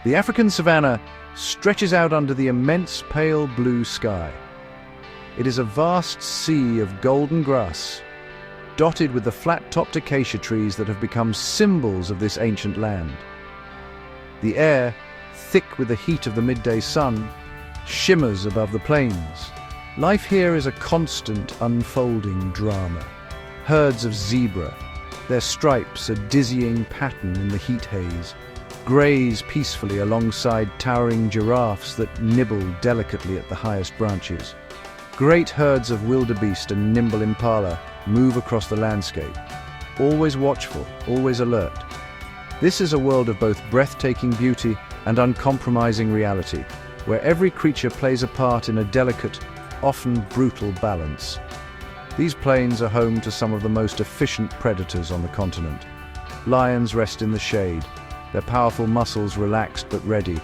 The African savanna stretches out under the immense pale blue sky. It is a vast sea of golden grass, dotted with the flat-topped acacia trees that have become symbols of this ancient land. The air, thick with the heat of the midday sun, shimmers above the plains. Life here is a constant unfolding drama. Herds of zebra, their stripes a dizzying pattern in the heat haze, graze peacefully alongside towering giraffes that nibble delicately at the highest branches. Great herds of wildebeest and nimble impala move across the landscape, always watchful, always alert. This is a world of both breathtaking beauty and uncompromising reality, where every creature plays a part in a delicate, often brutal balance. These plains are home to some of the most efficient predators on the continent. Lions rest in the shade, their powerful muscles relaxed but ready.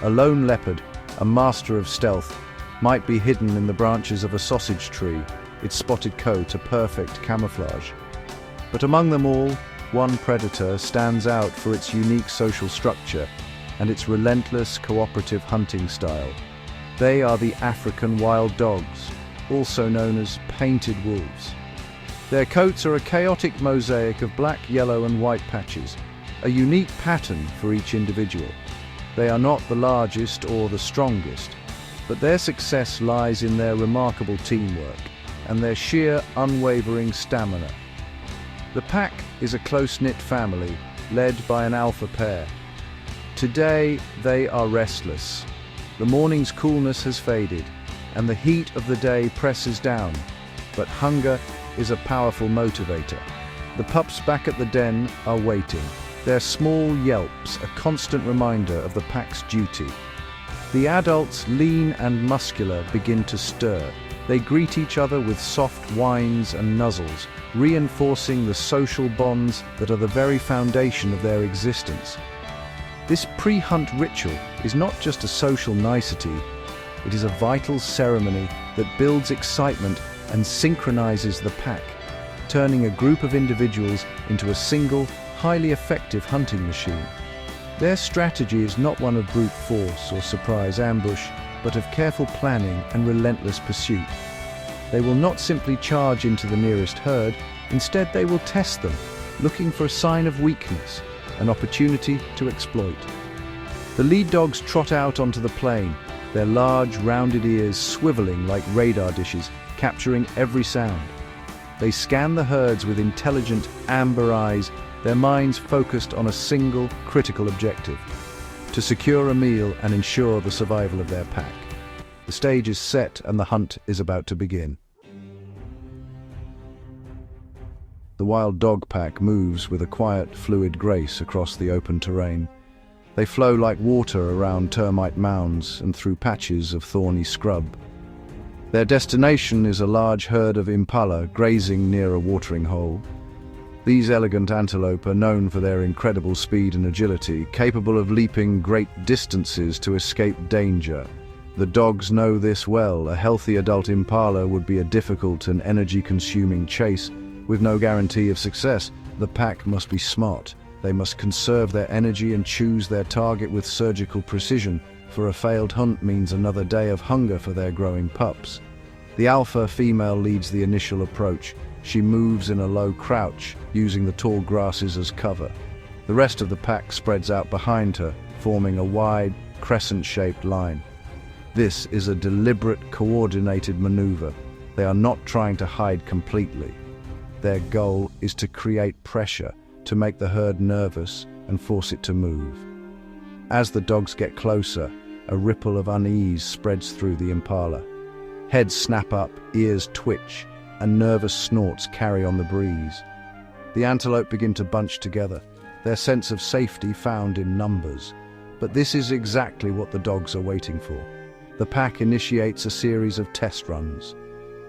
A lone leopard, a master of stealth, might be hidden in the branches of a sausage tree, its spotted coat a perfect camouflage. But among them all, one predator stands out for its unique social structure and its relentless cooperative hunting style. They are the African wild dogs, also known as painted wolves. Their coats are a chaotic mosaic of black, yellow and white patches, a unique pattern for each individual. They are not the largest or the strongest, but their success lies in their remarkable teamwork and their sheer, unwavering stamina. The pack is a close-knit family, led by an alpha pair. Today, they are restless. The morning's coolness has faded, and the heat of the day presses down, but hunger is a powerful motivator. The pups back at the den are waiting, their small yelps a constant reminder of the pack's duty. The adults, lean and muscular, begin to stir. They greet each other with soft whines and nuzzles, reinforcing the social bonds that are the very foundation of their existence. This pre-hunt ritual is not just a social nicety, it is a vital ceremony that builds excitement and synchronizes the pack, turning a group of individuals into a single, highly effective hunting machine. Their strategy is not one of brute force or surprise ambush, but of careful planning and relentless pursuit. They will not simply charge into the nearest herd, instead they will test them, looking for a sign of weakness, an opportunity to exploit. The lead dogs trot out onto the plain, their large, rounded ears swiveling like radar dishes, capturing every sound. They scan the herds with intelligent, amber eyes, their minds focused on a single, critical objective: to secure a meal and ensure the survival of their pack. The stage is set and the hunt is about to begin. The wild dog pack moves with a quiet, fluid grace across the open terrain. They flow like water around termite mounds and through patches of thorny scrub. Their destination is a large herd of impala grazing near a watering hole. These elegant antelope are known for their incredible speed and agility, capable of leaping great distances to escape danger. The dogs know this well. A healthy adult impala would be a difficult and energy-consuming chase, with no guarantee of success. The pack must be smart. They must conserve their energy and choose their target with surgical precision, for a failed hunt means another day of hunger for their growing pups. The alpha female leads the initial approach. She moves in a low crouch, using the tall grasses as cover. The rest of the pack spreads out behind her, forming a wide, crescent-shaped line. This is a deliberate, coordinated maneuver. They are not trying to hide completely. Their goal is to create pressure, to make the herd nervous and force it to move. As the dogs get closer, a ripple of unease spreads through the impala. Heads snap up, ears twitch, and nervous snorts carry on the breeze. The antelope begin to bunch together, their sense of safety found in numbers. But this is exactly what the dogs are waiting for. The pack initiates a series of test runs.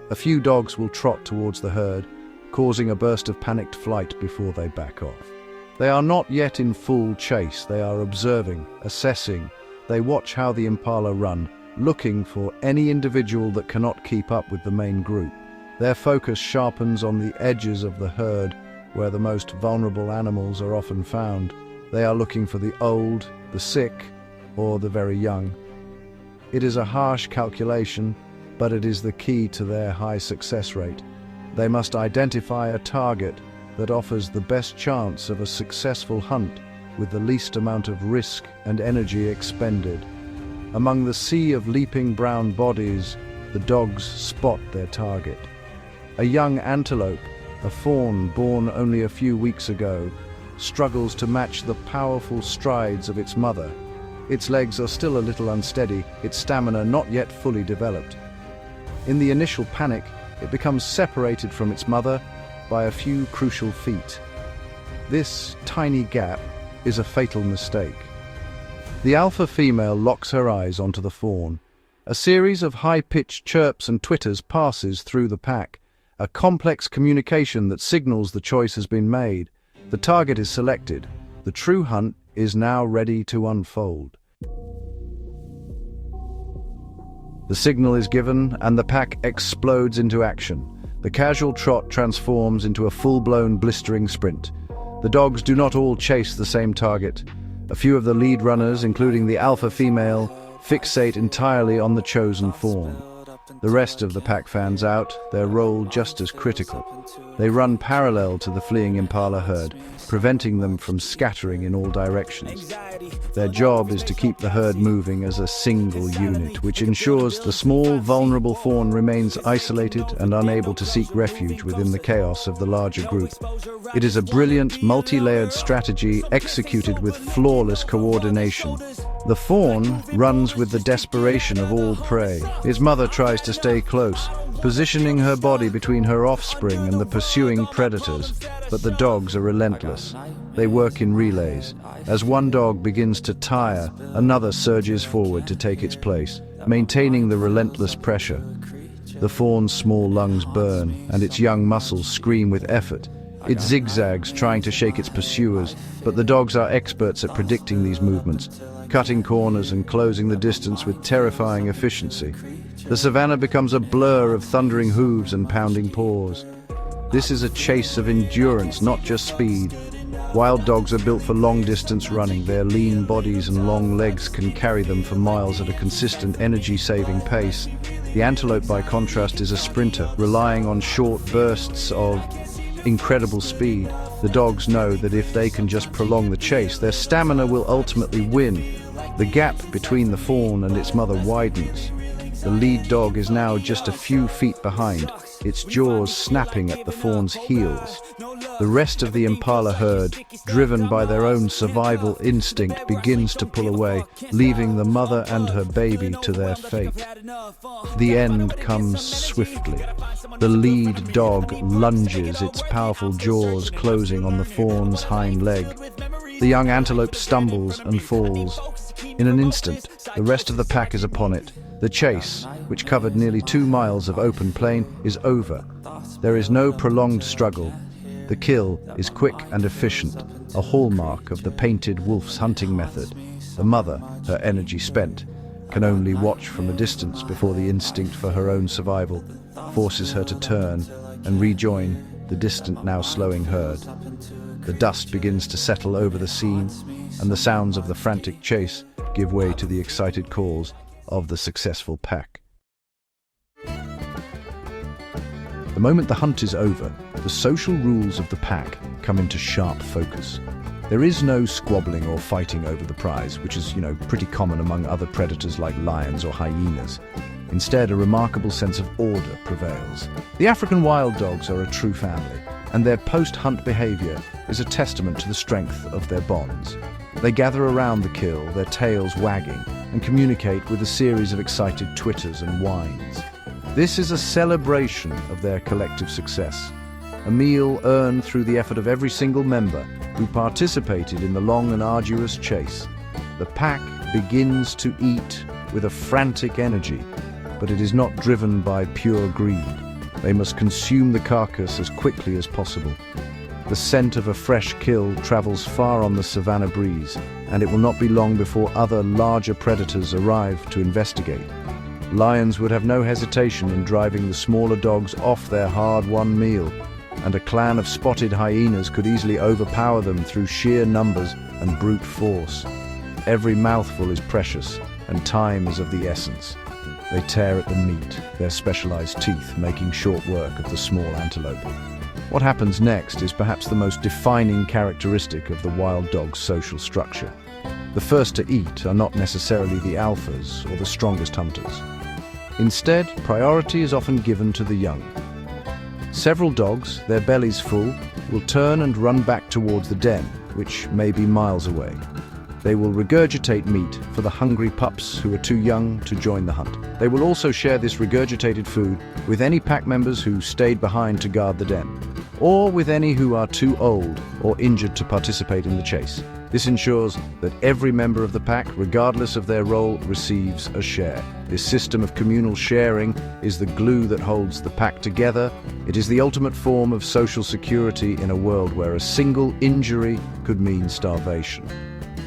A few dogs will trot towards the herd, causing a burst of panicked flight before they back off. They are not yet in full chase. They are observing, assessing. They watch how the impala run, looking for any individual that cannot keep up with the main group. Their focus sharpens on the edges of the herd, where the most vulnerable animals are often found. They are looking for the old, the sick, or the very young. It is a harsh calculation, but it is the key to their high success rate. They must identify a target that offers the best chance of a successful hunt with the least amount of risk and energy expended. Among the sea of leaping brown bodies, the dogs spot their target. A young antelope, a fawn born only a few weeks ago, struggles to match the powerful strides of its mother. Its legs are still a little unsteady, its stamina not yet fully developed. In the initial panic, it becomes separated from its mother by a few crucial feet. This tiny gap is a fatal mistake. The alpha female locks her eyes onto the fawn. A series of high-pitched chirps and twitters passes through the pack, a complex communication that signals the choice has been made. The target is selected. The true hunt is now ready to unfold. The signal is given, and the pack explodes into action. The casual trot transforms into a full-blown blistering sprint. The dogs do not all chase the same target. A few of the lead runners, including the alpha female, fixate entirely on the chosen fawn. The rest of the pack fans out, their role just as critical. They run parallel to the fleeing impala herd, preventing them from scattering in all directions. Their job is to keep the herd moving as a single unit, which ensures the small, vulnerable fawn remains isolated and unable to seek refuge within the chaos of the larger group. It is a brilliant, multi-layered strategy executed with flawless coordination. The fawn runs with the desperation of all prey. His mother tries to stay close, positioning her body between her offspring and the pursuing predators, but the dogs are relentless. They work in relays. As one dog begins to tire, another surges forward to take its place, maintaining the relentless pressure. The fawn's small lungs burn, and its young muscles scream with effort. It zigzags, trying to shake its pursuers, but the dogs are experts at predicting these movements, cutting corners and closing the distance with terrifying efficiency. The savanna becomes a blur of thundering hooves and pounding paws. This is a chase of endurance, not just speed. Wild dogs are built for long-distance running. Their lean bodies and long legs can carry them for miles at a consistent, energy-saving pace. The antelope, by contrast, is a sprinter, relying on short bursts of incredible speed. The dogs know that if they can just prolong the chase, their stamina will ultimately win. The gap between the fawn and its mother widens. The lead dog is now just a few feet behind, its jaws snapping at the fawn's heels. The rest of the impala herd, driven by their own survival instinct, begins to pull away, leaving the mother and her baby to their fate. The end comes swiftly. The lead dog lunges, its powerful jaws closing on the fawn's hind leg. The young antelope stumbles and falls. In an instant, the rest of the pack is upon it. The chase, which covered nearly 2 miles of open plain, is over. There is no prolonged struggle. The kill is quick and efficient, a hallmark of the painted wolf's hunting method. The mother, her energy spent, can only watch from a distance before the instinct for her own survival forces her to turn and rejoin the distant, now slowing herd. The dust begins to settle over the scene, and the sounds of the frantic chase give way to the excited calls of the successful pack. The moment the hunt is over, the social rules of the pack come into sharp focus. There is no squabbling or fighting over the prize, which is, pretty common among other predators like lions or hyenas. Instead, a remarkable sense of order prevails. The African wild dogs are a true family, and their post-hunt behavior is a testament to the strength of their bonds. They gather around the kill, their tails wagging, and communicate with a series of excited twitters and whines. This is a celebration of their collective success, a meal earned through the effort of every single member who participated in the long and arduous chase. The pack begins to eat with a frantic energy, but it is not driven by pure greed. They must consume the carcass as quickly as possible. The scent of a fresh kill travels far on the savanna breeze, and it will not be long before other larger predators arrive to investigate. Lions would have no hesitation in driving the smaller dogs off their hard-won meal, and a clan of spotted hyenas could easily overpower them through sheer numbers and brute force. Every mouthful is precious, and time is of the essence. They tear at the meat, their specialized teeth making short work of the small antelope. What happens next is perhaps the most defining characteristic of the wild dog's social structure. The first to eat are not necessarily the alphas or the strongest hunters. Instead, priority is often given to the young. Several dogs, their bellies full, will turn and run back towards the den, which may be miles away. They will regurgitate meat for the hungry pups who are too young to join the hunt. They will also share this regurgitated food with any pack members who stayed behind to guard the den, or with any who are too old or injured to participate in the chase. This ensures that every member of the pack, regardless of their role, receives a share. This system of communal sharing is the glue that holds the pack together. It is the ultimate form of social security in a world where a single injury could mean starvation.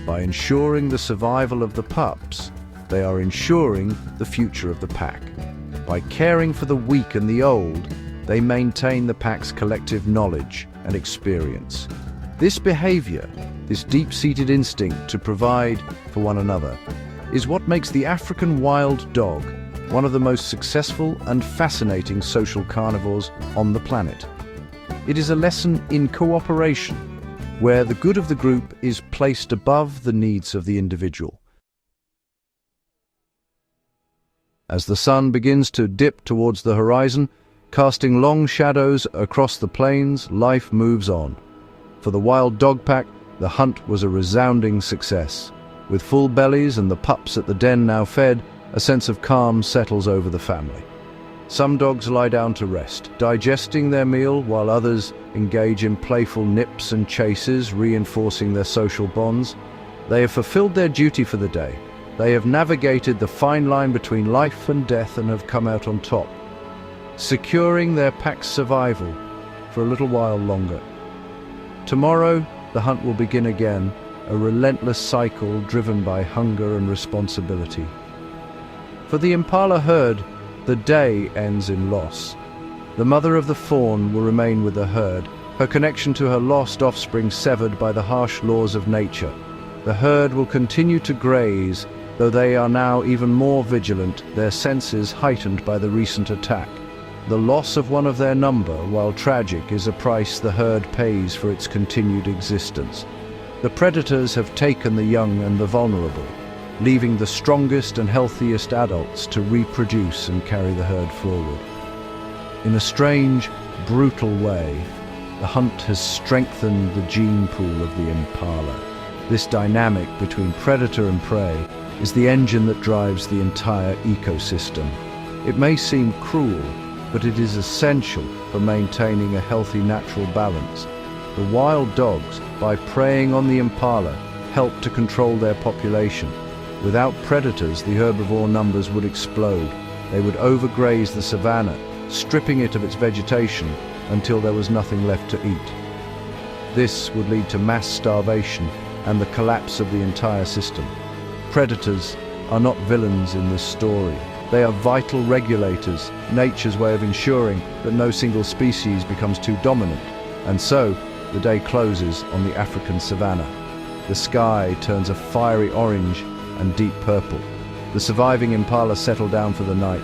By ensuring the survival of the pups, they are ensuring the future of the pack. By caring for the weak and the old, they maintain the pack's collective knowledge and experience. This behavior, this deep-seated instinct to provide for one another, is what makes the African wild dog one of the most successful and fascinating social carnivores on the planet. It is a lesson in cooperation, where the good of the group is placed above the needs of the individual. As the sun begins to dip towards the horizon, casting long shadows across the plains, life moves on. For the wild dog pack, the hunt was a resounding success. With full bellies and the pups at the den now fed, a sense of calm settles over the family. Some dogs lie down to rest, digesting their meal, while others engage in playful nips and chases, reinforcing their social bonds. They have fulfilled their duty for the day. They have navigated the fine line between life and death and have come out on top, securing their pack's survival for a little while longer. Tomorrow, the hunt will begin again, a relentless cycle driven by hunger and responsibility. For the impala herd, the day ends in loss. The mother of the fawn will remain with the herd, her connection to her lost offspring severed by the harsh laws of nature. The herd will continue to graze, though they are now even more vigilant, their senses heightened by the recent attack. The loss of one of their number, while tragic, is a price the herd pays for its continued existence. The predators have taken the young and the vulnerable, leaving the strongest and healthiest adults to reproduce and carry the herd forward. In a strange, brutal way, the hunt has strengthened the gene pool of the impala. This dynamic between predator and prey is the engine that drives the entire ecosystem. It may seem cruel, but it is essential for maintaining a healthy natural balance. The wild dogs, by preying on the impala, help to control their population. Without predators, the herbivore numbers would explode. They would overgraze the savanna, stripping it of its vegetation until there was nothing left to eat. This would lead to mass starvation and the collapse of the entire system. Predators are not villains in this story. They are vital regulators, nature's way of ensuring that no single species becomes too dominant. And so, the day closes on the African savanna. The sky turns a fiery orange and deep purple. The surviving impala settle down for the night,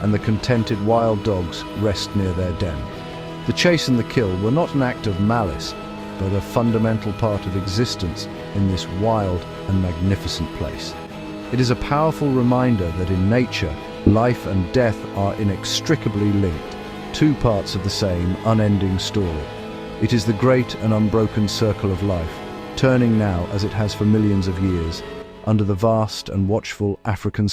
and the contented wild dogs rest near their den. The chase and the kill were not an act of malice, but a fundamental part of existence in this wild and magnificent place. It is a powerful reminder that in nature, life and death are inextricably linked, two parts of the same unending story. It is the great and unbroken circle of life, turning now as it has for millions of years, under the vast and watchful African